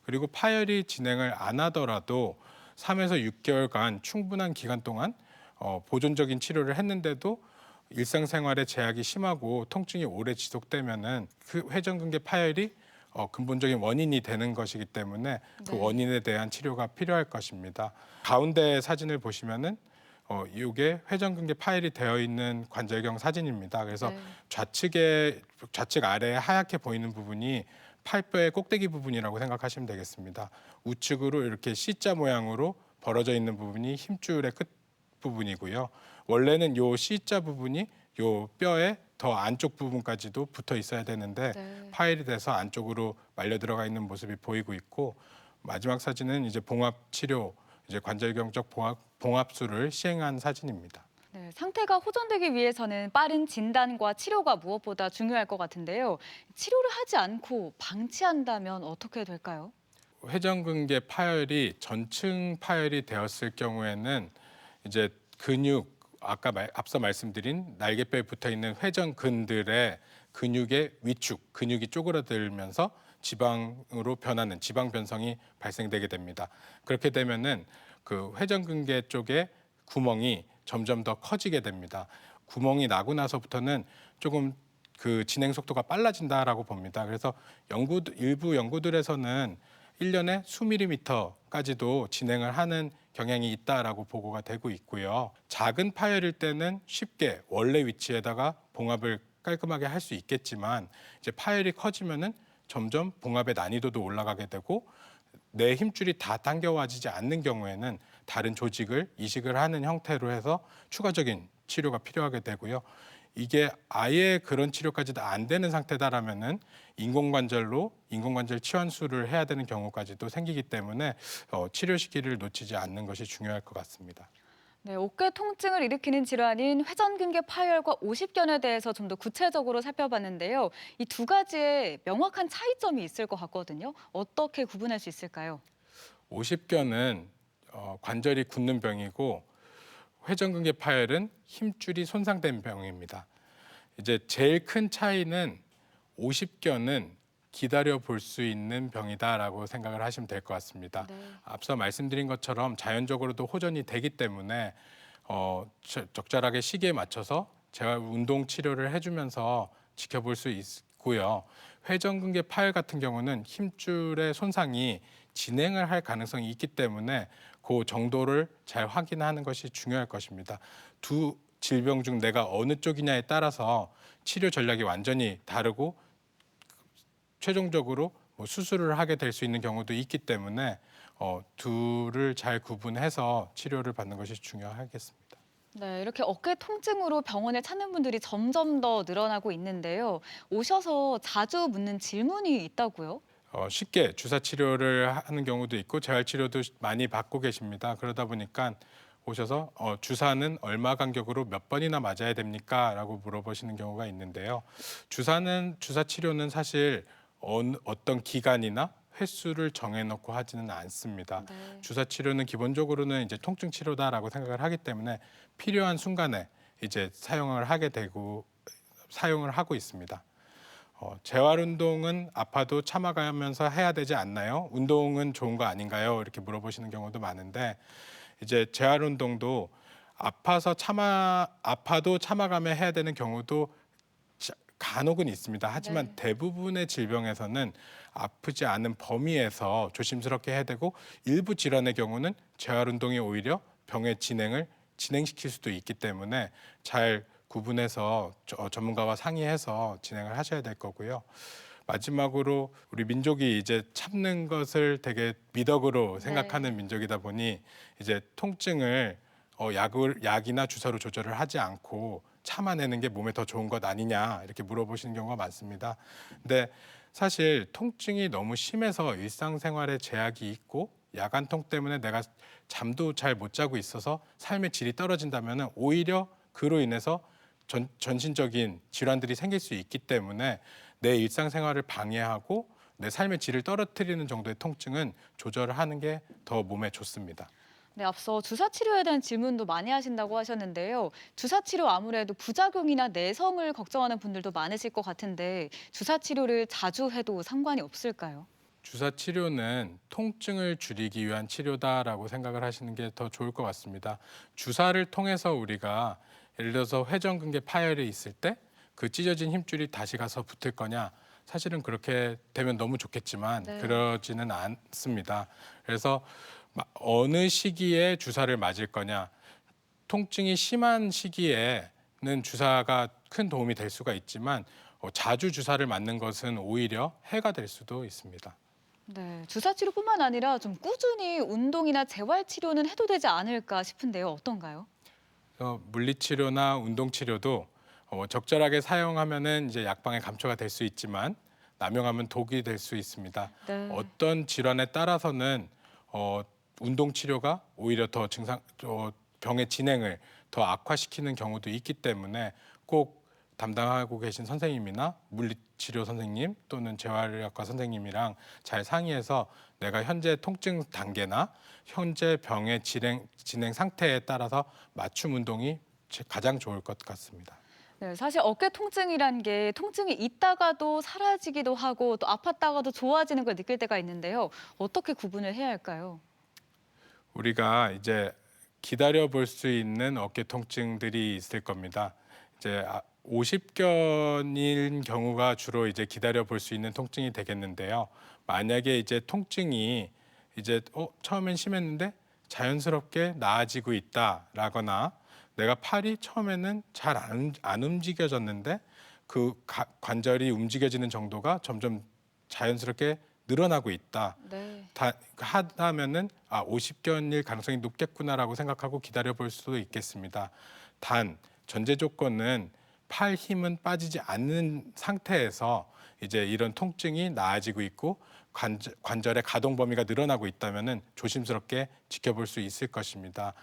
그리고 파열이 진행을 안 하더라도 3에서 6개월간 충분한 기간 동안 보존적인 치료를 했는데도 일상생활에 제약이 심하고 통증이 오래 지속되면은 그 회전근개 파열이 근본적인 원인이 되는 것이기 때문에 그 네. 원인에 대한 치료가 필요할 것입니다. 가운데 사진을 보시면은 이게 회전근개 파열이 되어 있는 관절경 사진입니다. 그래서 네. 좌측 아래에 하얗게 보이는 부분이 팔뼈의 꼭대기 부분이라고 생각하시면 되겠습니다. 우측으로 이렇게 C자 모양으로 벌어져 있는 부분이 힘줄의 끝 부분이고요. 원래는 요 C자 부분이 요 뼈의 더 안쪽 부분까지도 붙어 있어야 되는데 네. 파열이 돼서 안쪽으로 말려 들어가 있는 모습이 보이고 있고 마지막 사진은 이제 봉합 치료, 이제 관절경적 봉합술을 시행한 사진입니다. 네, 상태가 호전되기 위해서는 빠른 진단과 치료가 무엇보다 중요할 것 같은데요. 치료를 하지 않고 방치한다면 어떻게 될까요? 회전근개 파열이 전층 파열이 되었을 경우에는 이제 근육 앞서 말씀드린 날개뼈에 붙어 있는 회전근들의 근육의 위축, 근육이 쪼그라들면서 지방으로 변하는 지방 변성이 발생되게 됩니다. 그렇게 되면은 그 회전근개 쪽에 구멍이 점점 더 커지게 됩니다. 구멍이 나고 나서부터는 조금 그 진행 속도가 빨라진다라고 봅니다. 그래서 일부 연구들에서는 1년에 수밀리미터까지도 진행을 하는 경향이 있다라고 보고가 되고 있고요. 작은 파열일 때는 쉽게 원래 위치에다가 봉합을 깔끔하게 할 수 있겠지만 이제 파열이 커지면은 점점 봉합의 난이도도 올라가게 되고 내 힘줄이 다 당겨와지지 않는 경우에는 다른 조직을 이식을 하는 형태로 해서 추가적인 치료가 필요하게 되고요. 이게 아예 그런 치료까지도 안 되는 상태다라면은 인공관절 치환술을 해야 되는 경우까지도 생기기 때문에 치료 시기를 놓치지 않는 것이 중요할 것 같습니다. 네, 어깨 통증을 일으키는 질환인 회전근개 파열과 오십견에 대해서 좀 더 구체적으로 살펴봤는데요. 이 두 가지에 명확한 차이점이 있을 것 같거든요. 어떻게 구분할 수 있을까요? 오십견은 관절이 굳는 병이고 회전근개 파열은 힘줄이 손상된 병입니다. 이제 제일 큰 차이는 오십견은 기다려 볼 수 있는 병이다라고 생각을 하시면 될 것 같습니다. 네. 앞서 말씀드린 것처럼 자연적으로도 호전이 되기 때문에 적절하게 시기에 맞춰서 재활 운동 치료를 해주면서 지켜볼 수 있고요. 회전근개 파열 같은 경우는 힘줄의 손상이 진행을 할 가능성이 있기 때문에 그 정도를 잘 확인하는 것이 중요할 것입니다. 두 질병 중 내가 어느 쪽이냐에 따라서 치료 전략이 완전히 다르고 최종적으로 수술을 하게 될 수 있는 경우도 있기 때문에 둘을 잘 구분해서 치료를 받는 것이 중요하겠습니다. 네, 이렇게 어깨 통증으로 병원을 찾는 분들이 점점 더 늘어나고 있는데요. 오셔서 자주 묻는 질문이 있다고요? 쉽게 주사 치료를 하는 경우도 있고 재활 치료도 많이 받고 계십니다. 그러다 보니까 오셔서 주사는 얼마 간격으로 몇 번이나 맞아야 됩니까? 라고 물어보시는 경우가 있는데요. 주사 치료는 사실 어떤 기간이나 횟수를 정해놓고 하지는 않습니다. 네. 주사 치료는 기본적으로는 이제 통증 치료다라고 생각을 하기 때문에 필요한 순간에 이제 사용을 하고 있습니다. 재활 운동은 아파도 참아가면서 해야 되지 않나요? 운동은 좋은 거 아닌가요? 이렇게 물어보시는 경우도 많은데 이제 재활 운동도 아파도 참아가며 해야 되는 경우도 간혹은 있습니다. 하지만 네. 대부분의 질병에서는 아프지 않은 범위에서 조심스럽게 해야 되고 일부 질환의 경우는 재활 운동이 오히려 병의 진행시킬 수도 있기 때문에 잘 구분해서 전문가와 상의해서 진행을 하셔야 될 거고요. 마지막으로 우리 민족이 이제 참는 것을 되게 미덕으로 생각하는 민족이다 보니 이제 통증을 약이나 주사로 조절을 하지 않고 참아내는 게 몸에 더 좋은 것 아니냐 이렇게 물어보시는 경우가 많습니다. 근데 사실 통증이 너무 심해서 일상생활에 제약이 있고 야간통 때문에 내가 잠도 잘 못 자고 있어서 삶의 질이 떨어진다면 오히려 그로 인해서 전신적인 질환들이 생길 수 있기 때문에 내 일상생활을 방해하고 내 삶의 질을 떨어뜨리는 정도의 통증은 조절을 하는 게 더 몸에 좋습니다. 네, 앞서 주사 치료에 대한 질문도 많이 하신다고 하셨는데요. 주사 치료 아무래도 부작용이나 내성을 걱정하는 분들도 많으실 것 같은데 주사 치료를 자주 해도 상관이 없을까요? 주사 치료는 통증을 줄이기 위한 치료다라고 생각을 하시는 게 더 좋을 것 같습니다. 주사를 통해서 우리가 예를 들어서 회전근개 파열이 있을 때 그 찢어진 힘줄이 다시 가서 붙을 거냐? 사실은 그렇게 되면 너무 좋겠지만 네. 그러지는 않습니다. 그래서 어느 시기에 주사를 맞을 거냐? 통증이 심한 시기에는 주사가 큰 도움이 될 수가 있지만 자주 주사를 맞는 것은 오히려 해가 될 수도 있습니다. 네, 주사 치료뿐만 아니라 좀 꾸준히 운동이나 재활 치료는 해도 되지 않을까 싶은데요. 어떤가요? 물리치료나 운동치료도 적절하게 사용하면은 이제 약방에 감초가 될 수 있지만 남용하면 독이 될 수 있습니다. 네. 어떤 질환에 따라서는 운동치료가 오히려 병의 진행을 더 악화시키는 경우도 있기 때문에 꼭 담당하고 계신 선생님이나 물리치료 선생님 또는 재활의학과 선생님이랑 잘 상의해서 내가 현재 통증 단계나 현재 병의 진행 상태에 따라서 맞춤 운동이 가장 좋을 것 같습니다. 네, 사실 어깨 통증이란 게 통증이 있다가도 사라지기도 하고 또 아팠다가도 좋아지는 걸 느낄 때가 있는데요. 어떻게 구분을 해야 할까요? 우리가 이제 기다려 볼 수 있는 어깨 통증들이 있을 겁니다. 이제 50견인 경우가 주로 이제 기다려 볼 수 있는 통증이 되겠는데요. 만약에 이제 통증이 이제 처음엔 심했는데 자연스럽게 나아지고 있다라거나 내가 팔이 처음에는 잘 안 움직여졌는데 그 관절이 움직여지는 정도가 점점 자연스럽게 늘어나고 있다. 네. 하다면은 50견일 가능성이 높겠구나라고 생각하고 기다려 볼 수도 있겠습니다. 단 전제 조건은 팔 힘은 빠지지 않는 상태에서 이제 이런 통증이 나아지고 있고 관절의 가동 범위가 늘어나고 있다면은 조심스럽게 지켜볼 수 있을 것입니다.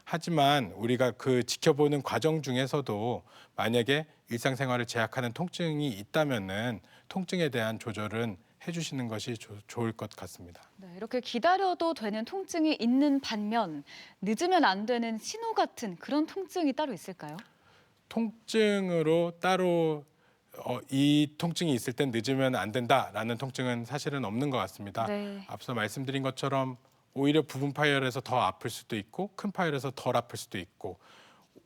하지만 우리가 그 지켜보는 과정 중에서도 만약에 일상생활을 제약하는 통증이 있다면은 통증에 대한 조절은 해주시는 것이 좋을 것 같습니다. 네, 이렇게 기다려도 되는 통증이 있는 반면 늦으면 안 되는 신호 같은 그런 통증이 따로 있을까요? 통증으로 따로 이 통증이 있을 땐 늦으면 안 된다라는 통증은 사실은 없는 것 같습니다. 네. 앞서 말씀드린 것처럼 오히려 부분 파열에서 더 아플 수도 있고 큰 파열에서 덜 아플 수도 있고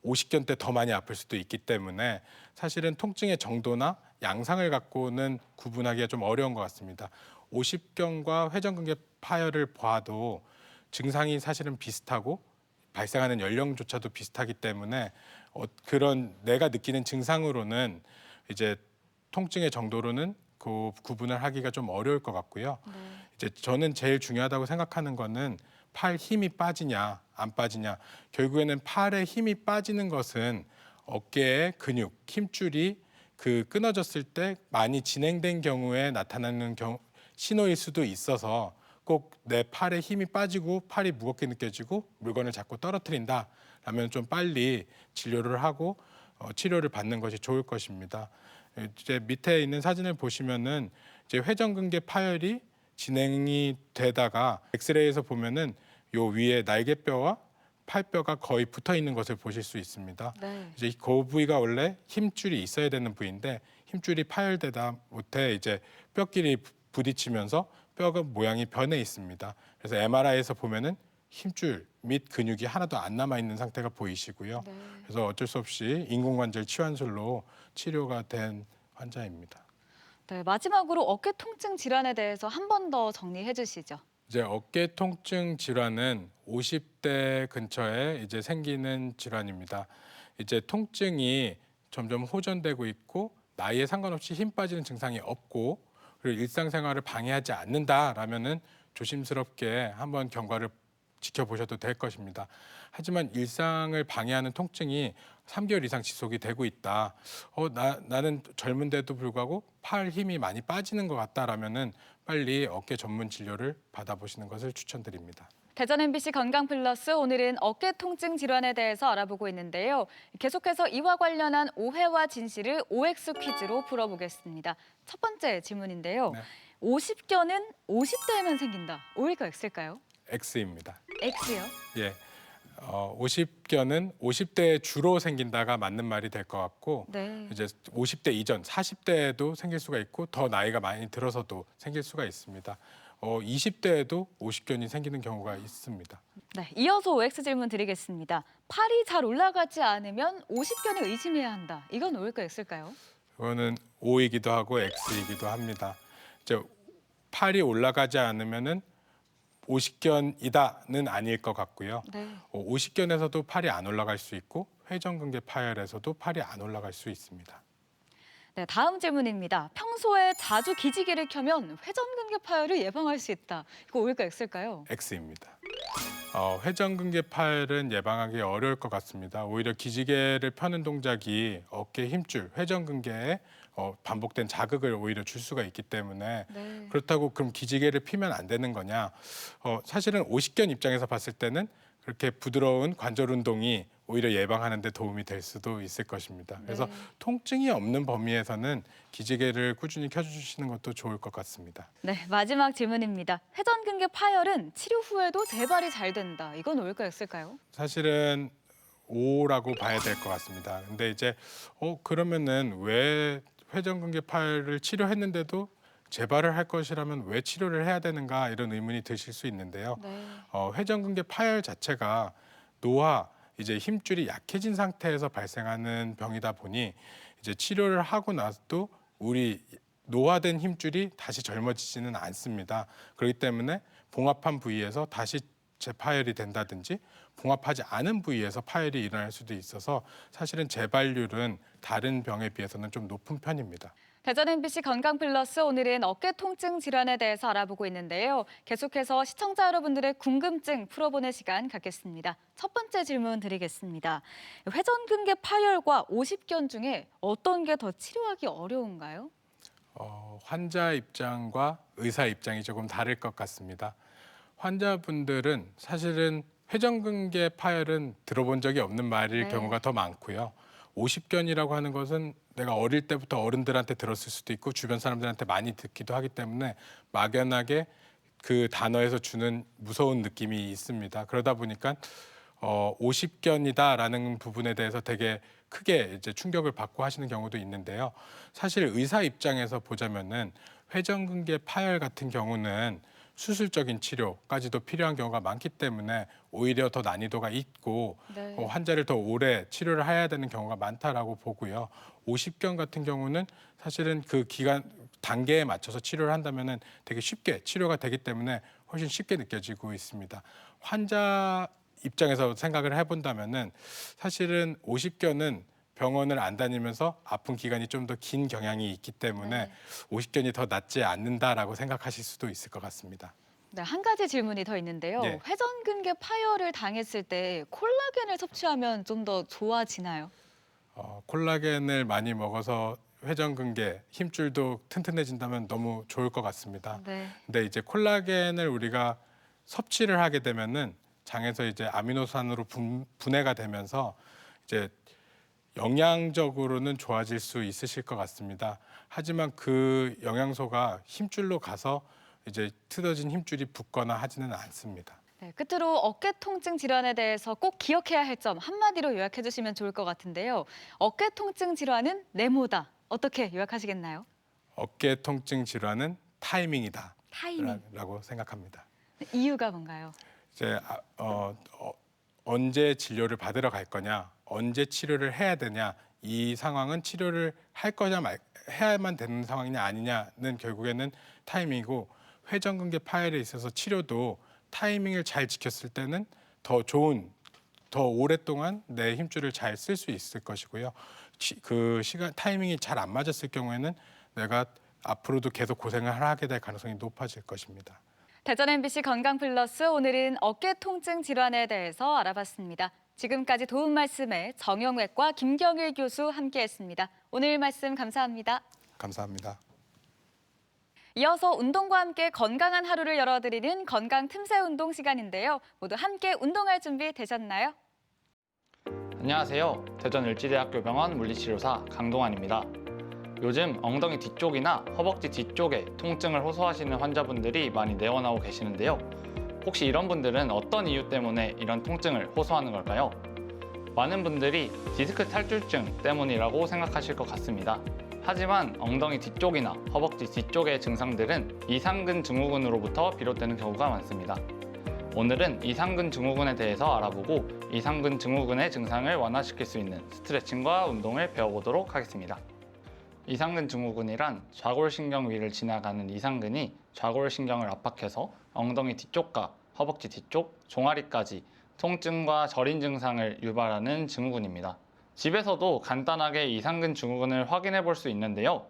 50견 때 더 많이 아플 수도 있기 때문에 사실은 통증의 정도나 양상을 갖고는 구분하기가 좀 어려운 것 같습니다. 50견과 회전근개 파열을 봐도 증상이 사실은 비슷하고 발생하는 연령조차도 비슷하기 때문에 그런 내가 느끼는 증상으로는 이제 통증의 정도로는 그 구분을 하기가 좀 어려울 것 같고요. 네. 이제 저는 제일 중요하다고 생각하는 거는 팔 힘이 빠지냐 안 빠지냐. 결국에는 팔에 힘이 빠지는 것은 어깨의 근육, 힘줄이 그 끊어졌을 때 많이 진행된 경우에 나타나는 신호일 수도 있어서 꼭 내 팔에 힘이 빠지고 팔이 무겁게 느껴지고 물건을 자꾸 떨어뜨린다 라면 좀 빨리 진료를 하고 치료를 받는 것이 좋을 것입니다. 이제 밑에 있는 사진을 보시면은 이제 회전근개 파열이 진행이 되다가 엑스레이에서 보면은 요 위에 날개뼈와 팔뼈가 거의 붙어 있는 것을 보실 수 있습니다. 네. 이제 그 부위가 원래 힘줄이 있어야 되는 부위인데 힘줄이 파열되다 못해 이제 뼈끼리 부딪히면서 뼈가 모양이 변해 있습니다. 그래서 MRI에서 보면은 힘줄 및 근육이 하나도 안 남아 있는 상태가 보이시고요. 네. 그래서 어쩔 수 없이 인공관절 치환술로 치료가 된 환자입니다. 네, 마지막으로 어깨 통증 질환에 대해서 한 번 더 정리해 주시죠. 이제 어깨 통증 질환은 50대 근처에 이제 생기는 질환입니다. 이제 통증이 점점 호전되고 있고 나이에 상관없이 힘 빠지는 증상이 없고 그리고 일상생활을 방해하지 않는다라면은 조심스럽게 한번 경과를 지켜보셔도 될 것입니다. 하지만 일상을 방해하는 통증이 3개월 이상 지속이 되고 있다. 나는 젊은데도 불구하고 팔 힘이 많이 빠지는 것 같다라면은 빨리 어깨 전문 진료를 받아보시는 것을 추천드립니다. 대전 MBC 건강 플러스 오늘은 어깨 통증 질환에 대해서 알아보고 있는데요. 계속해서 이와 관련한 오해와 진실을 OX 퀴즈로 풀어보겠습니다. 첫 번째 질문인데요. 네. 50견은 50대에만 생긴다. O일까 X일까요? X입니다. X요? 예. 50견은 50대에 주로 생긴다가 맞는 말이 될 것 같고 네. 이제 50대 이전 40대에도 생길 수가 있고 더 나이가 많이 들어서도 생길 수가 있습니다. 20대에도 50견이 생기는 경우가 있습니다. 네, 이어서 OX 질문 드리겠습니다. 팔이 잘 올라가지 않으면 50견을 의심해야 한다. 이건 O일까 X일까요? 이거는 O이기도 하고 X이기도 합니다. 이제 팔이 올라가지 않으면은 50견이다는 아닐 것 같고요. 네. 50견에서도 팔이 안 올라갈 수 있고 회전근개 파열에서도 팔이 안 올라갈 수 있습니다. 네, 다음 질문입니다. 평소에 자주 기지개를 켜면 회전근개 파열을 예방할 수 있다. 이거 O일까 X일까요? X입니다. 회전근개 파열은 예방하기 어려울 것 같습니다. 오히려 기지개를 펴는 동작이 어깨 힘줄, 회전근개에 반복된 자극을 오히려 줄 수가 있기 때문에 그렇다고 그럼 기지개를 피면 안 되는 거냐? 사실은 50견 입장에서 봤을 때는 그렇게 부드러운 관절 운동이 오히려 예방하는 데 도움이 될 수도 있을 것입니다. 그래서 네. 통증이 없는 범위에서는 기지개를 꾸준히 켜주시는 것도 좋을 것 같습니다. 네, 마지막 질문입니다. 회전근개 파열은 치료 후에도 재발이 잘 된다. 이건 왜일까 있을까요? 사실은 O라고 봐야 될 것 같습니다. 근데 이제 그러면은 왜 회전근개 파열을 치료했는데도 재발을 할 것이라면 왜 치료를 해야 되는가 이런 의문이 드실 수 있는데요. 네. 회전근개 파열 자체가 노화 이제 힘줄이 약해진 상태에서 발생하는 병이다 보니 이제 치료를 하고 나서도 우리 노화된 힘줄이 다시 젊어지지는 않습니다. 그렇기 때문에 봉합한 부위에서 다시 재파열이 된다든지 봉합하지 않은 부위에서 파열이 일어날 수도 있어서 사실은 재발률은 다른 병에 비해서는 좀 높은 편입니다. 대전 MBC 건강플러스 오늘은 어깨 통증 질환에 대해서 알아보고 있는데요. 계속해서 시청자 여러분들의 궁금증 풀어보는 시간 갖겠습니다. 첫 번째 질문 드리겠습니다. 회전근개 파열과 오십견 중에 어떤 게 더 치료하기 어려운가요? 환자 입장과 의사 입장이 조금 다를 것 같습니다. 환자분들은 사실은 회전근개 파열은 들어본 적이 없는 말일 네. 경우가 더 많고요. 오십견이라고 하는 것은 내가 어릴 때부터 어른들한테 들었을 수도 있고 주변 사람들한테 많이 듣기도 하기 때문에 막연하게 그 단어에서 주는 무서운 느낌이 있습니다. 그러다 보니까 오십견이다라는 부분에 대해서 되게 크게 이제 충격을 받고 하시는 경우도 있는데요. 사실 의사 입장에서 보자면은 회전근개 파열 같은 경우는 수술적인 치료까지도 필요한 경우가 많기 때문에 오히려 더 난이도가 있고 네. 환자를 더 오래 치료를 해야 되는 경우가 많다라고 보고요. 오십견 같은 경우는 사실은 그 기간 단계에 맞춰서 치료를 한다면은 되게 쉽게 치료가 되기 때문에 훨씬 쉽게 느껴지고 있습니다. 환자 입장에서 생각을 해본다면은 사실은 오십견은 병원을 안 다니면서 아픈 기간이 좀 더 긴 경향이 있기 때문에 네. 오십견이 더 낫지 않는다라고 생각하실 수도 있을 것 같습니다. 네, 한 가지 질문이 더 있는데요. 네. 회전근개 파열을 당했을 때 콜라겐을 섭취하면 좀 더 좋아지나요? 콜라겐을 많이 먹어서 회전근개 힘줄도 튼튼해진다면 너무 좋을 것 같습니다. 네. 근데 이제 콜라겐을 우리가 섭취를 하게 되면은 장에서 이제 아미노산으로 분해가 되면서 이제 영양적으로는 좋아질 수 있으실 것 같습니다. 하지만 그 영양소가 힘줄로 가서 이제 틀어진 힘줄이 붓거나 하지는 않습니다. 네, 끝으로 어깨 통증 질환에 대해서 꼭 기억해야 할 점 한마디로 요약해 주시면 좋을 것 같은데요. 어깨 통증 질환은 네모다. 어떻게 요약하시겠나요? 어깨 통증 질환은 타이밍이다. 타이밍. 라고 생각합니다. 이유가 뭔가요? 이제 언제 진료를 받으러 갈 거냐, 언제 치료를 해야 되냐, 이 상황은 치료를 할 거냐 해야만 되는 상황이냐 아니냐는 결국에는 타이밍이고 회전근개 파열에 있어서 치료도 타이밍을 잘 지켰을 때는 더 좋은, 더 오랫동안 내 힘줄을 잘 쓸 수 있을 것이고요. 그 시간 타이밍이 잘 안 맞았을 경우에는 내가 앞으로도 계속 고생을 하게 될 가능성이 높아질 것입니다. 대전 MBC 건강플러스 오늘은 어깨 통증 질환에 대해서 알아봤습니다. 지금까지 도움 말씀에 정형외과 김경일 교수 함께했습니다. 오늘 말씀 감사합니다. 감사합니다. 이어서 운동과 함께 건강한 하루를 열어드리는 건강 틈새 운동 시간인데요. 모두 함께 운동할 준비 되셨나요? 안녕하세요. 대전 을지대학교 병원 물리치료사 강동환입니다. 요즘 엉덩이 뒤쪽이나 허벅지 뒤쪽에 통증을 호소하시는 환자분들이 많이 내원하고 계시는데요. 혹시 이런 분들은 어떤 이유 때문에 이런 통증을 호소하는 걸까요? 많은 분들이 디스크 탈출증 때문이라고 생각하실 것 같습니다. 하지만 엉덩이 뒤쪽이나 허벅지 뒤쪽의 증상들은 이상근 증후군으로부터 비롯되는 경우가 많습니다. 오늘은 이상근 증후군에 대해서 알아보고 이상근 증후군의 증상을 완화시킬 수 있는 스트레칭과 운동을 배워보도록 하겠습니다. 이상근 증후군이란 좌골신경 위를 지나가는 이상근이 좌골신경을 압박해서 엉덩이 뒤쪽과 허벅지 뒤쪽, 종아리까지 통증과 저린 증상을 유발하는 증후군입니다. 집에서도 간단하게 이상근 증후군을 확인해 볼 수 있는데요.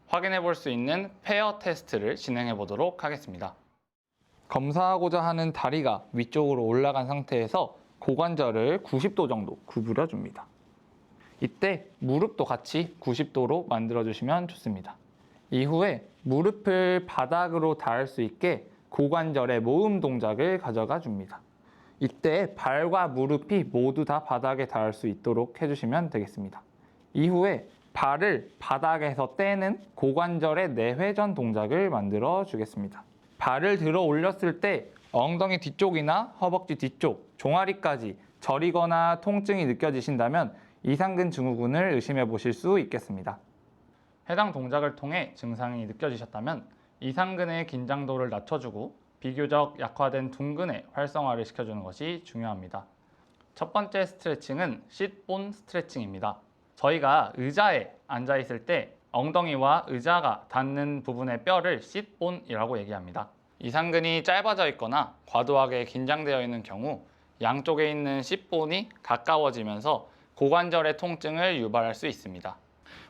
확인해 볼 수 있는 페어 테스트를 진행해 보도록 하겠습니다. 검사하고자 하는 다리가 위쪽으로 올라간 상태에서 고관절을 90도 정도 구부려 줍니다. 이때 무릎도 같이 90도로 만들어주시면 좋습니다. 이후에 무릎을 바닥으로 닿을 수 있게 고관절의 모음 동작을 가져가 줍니다. 이때 발과 무릎이 모두 다 바닥에 닿을 수 있도록 해주시면 되겠습니다. 이후에 발을 바닥에서 떼는 고관절의 내회전 동작을 만들어 주겠습니다. 발을 들어 올렸을 때 엉덩이 뒤쪽이나 허벅지 뒤쪽, 종아리까지 저리거나 통증이 느껴지신다면 이상근 증후군을 의심해 보실 수 있겠습니다. 해당 동작을 통해 증상이 느껴지셨다면 이상근의 긴장도를 낮춰주고 비교적 약화된 둔근의 활성화를 시켜주는 것이 중요합니다. 첫 번째 스트레칭은 싯본 스트레칭입니다. 저희가 의자에 앉아 있을 때 엉덩이와 의자가 닿는 부분의 뼈를 싯본이라고 얘기합니다. 이상근이 짧아져 있거나 과도하게 긴장되어 있는 경우 양쪽에 있는 싯본이 가까워지면서 고관절의 통증을 유발할 수 있습니다.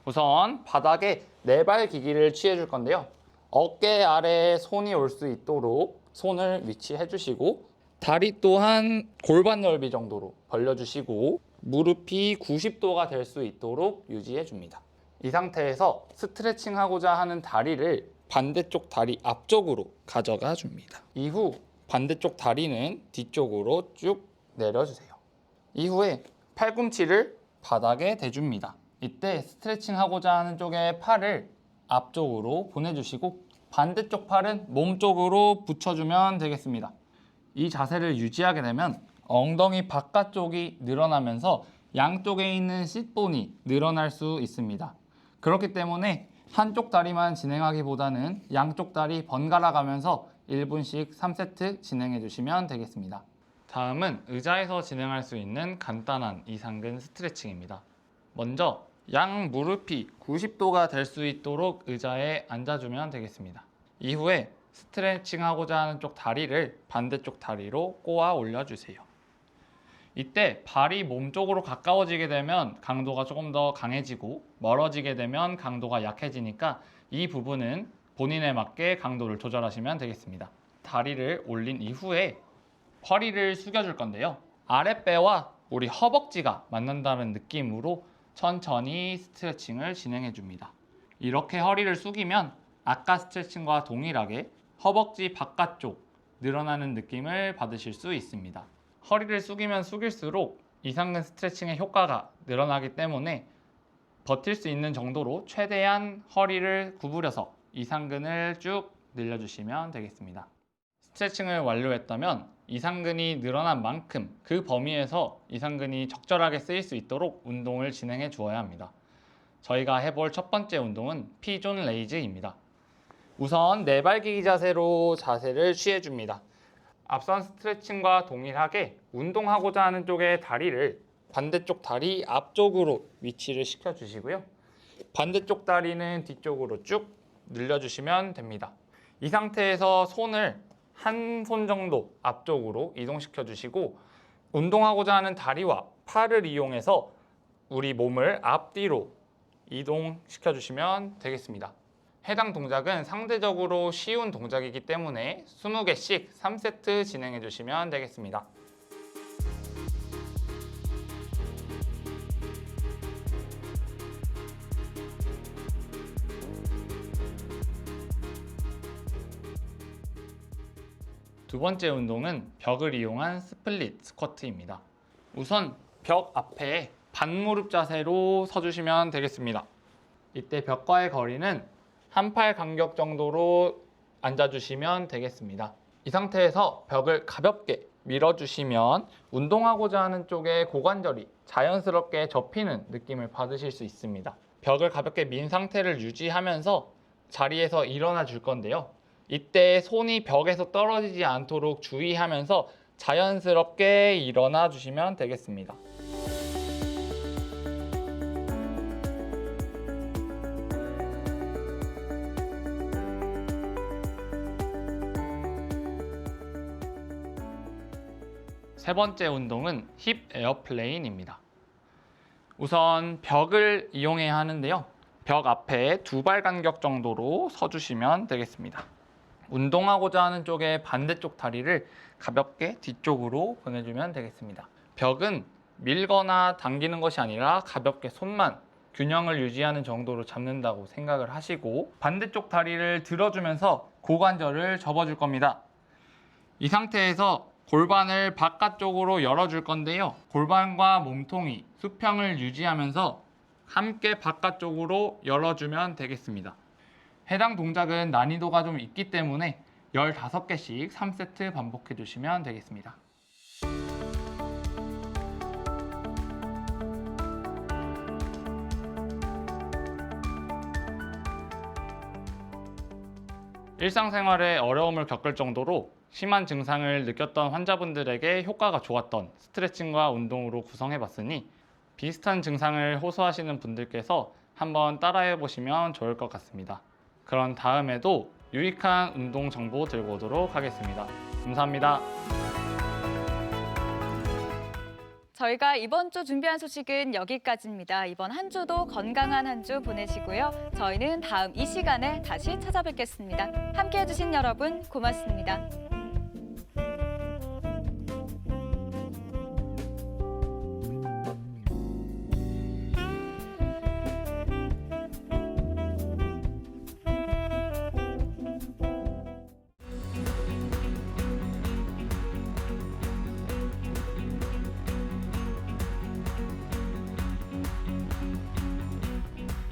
우선 바닥에 네발 기기를 취해 줄 건데요. 어깨 아래에 손이 올 수 있도록 손을 위치해 주시고 다리 또한 골반 넓이 정도로 벌려주시고 무릎이 90도가 될 수 있도록 유지해 줍니다. 이 상태에서 스트레칭 하고자 하는 다리를 반대쪽 다리 앞쪽으로 가져가 줍니다. 이후 반대쪽 다리는 뒤쪽으로 쭉 내려주세요. 이후에 팔꿈치를 바닥에 대줍니다. 이때 스트레칭 하고자 하는 쪽의 팔을 앞쪽으로 보내주시고 반대쪽 팔은 몸쪽으로 붙여주면 되겠습니다. 이 자세를 유지하게 되면 엉덩이 바깥쪽이 늘어나면서 양쪽에 있는 싯본이 늘어날 수 있습니다. 그렇기 때문에 한쪽 다리만 진행하기보다는 양쪽 다리 번갈아 가면서 1분씩 3세트 진행해 주시면 되겠습니다. 다음은 의자에서 진행할 수 있는 간단한 이상근 스트레칭입니다. 먼저 양 무릎이 90도가 될 수 있도록 의자에 앉아주면 되겠습니다. 이후에 스트레칭 하고자 하는 쪽 다리를 반대쪽 다리로 꼬아 올려주세요. 이때 발이 몸쪽으로 가까워지게 되면 강도가 조금 더 강해지고 멀어지게 되면 강도가 약해지니까 이 부분은 본인에 맞게 강도를 조절하시면 되겠습니다. 다리를 올린 이후에 허리를 숙여줄 건데요. 아랫배와 우리 허벅지가 만난다는 느낌으로 천천히 스트레칭을 진행해 줍니다. 이렇게 허리를 숙이면 아까 스트레칭과 동일하게 허벅지 바깥쪽 늘어나는 느낌을 받으실 수 있습니다. 허리를 숙이면 숙일수록 이상근 스트레칭의 효과가 늘어나기 때문에 버틸 수 있는 정도로 최대한 허리를 구부려서 이상근을 쭉 늘려주시면 되겠습니다. 스트레칭을 완료했다면 이상근이 늘어난 만큼 그 범위에서 이상근이 적절하게 쓰일 수 있도록 운동을 진행해 주어야 합니다. 저희가 해볼 첫 번째 운동은 피존 레이즈입니다. 우선 네발기기 자세로 자세를 취해줍니다. 앞선 스트레칭과 동일하게 운동하고자 하는 쪽의 다리를 반대쪽 다리 앞쪽으로 위치를 시켜주시고요. 반대쪽 다리는 뒤쪽으로 쭉 늘려주시면 됩니다. 이 상태에서 손을 한 손 정도 앞쪽으로 이동시켜 주시고 운동하고자 하는 다리와 팔을 이용해서 우리 몸을 앞뒤로 이동시켜 주시면 되겠습니다. 해당 동작은 상대적으로 쉬운 동작이기 때문에 20개씩 3세트 진행해 주시면 되겠습니다. 두 번째 운동은 벽을 이용한 스플릿 스쿼트입니다. 우선 벽 앞에 반무릎 자세로 서주시면 되겠습니다. 이때 벽과의 거리는 한 팔 간격 정도로 앉아주시면 되겠습니다. 이 상태에서 벽을 가볍게 밀어주시면 운동하고자 하는 쪽의 고관절이 자연스럽게 접히는 느낌을 받으실 수 있습니다. 벽을 가볍게 민 상태를 유지하면서 자리에서 일어나 줄 건데요. 이때 손이 벽에서 떨어지지 않도록 주의하면서 자연스럽게 일어나 주시면 되겠습니다. 세 번째 운동은 힙 에어플레인입니다. 우선 벽을 이용해야 하는데요. 벽 앞에 2발 간격 정도로 서주시면 되겠습니다. 운동하고자 하는 쪽의 반대쪽 다리를 가볍게 뒤쪽으로 보내주면 되겠습니다. 벽은 밀거나 당기는 것이 아니라 가볍게 손만 균형을 유지하는 정도로 잡는다고 생각을 하시고 반대쪽 다리를 들어주면서 고관절을 접어줄 겁니다. 이 상태에서 골반을 바깥쪽으로 열어줄 건데요. 골반과 몸통이 수평을 유지하면서 함께 바깥쪽으로 열어주면 되겠습니다. 해당 동작은 난이도가 좀 있기 때문에 15개씩 3세트 반복해 주시면 되겠습니다. 일상생활에 어려움을 겪을 정도로 심한 증상을 느꼈던 환자분들에게 효과가 좋았던 스트레칭과 운동으로 구성해봤으니 비슷한 증상을 호소하시는 분들께서 한번 따라해 보시면 좋을 것 같습니다. 그런 다음에도 유익한 운동 정보 들고 오도록 하겠습니다. 감사합니다. 저희가 이번 주 준비한 소식은 여기까지입니다. 이번 한 주도 건강한 한 주 보내시고요. 저희는 다음 이 시간에 다시 찾아뵙겠습니다. 함께해 주신 여러분 고맙습니다.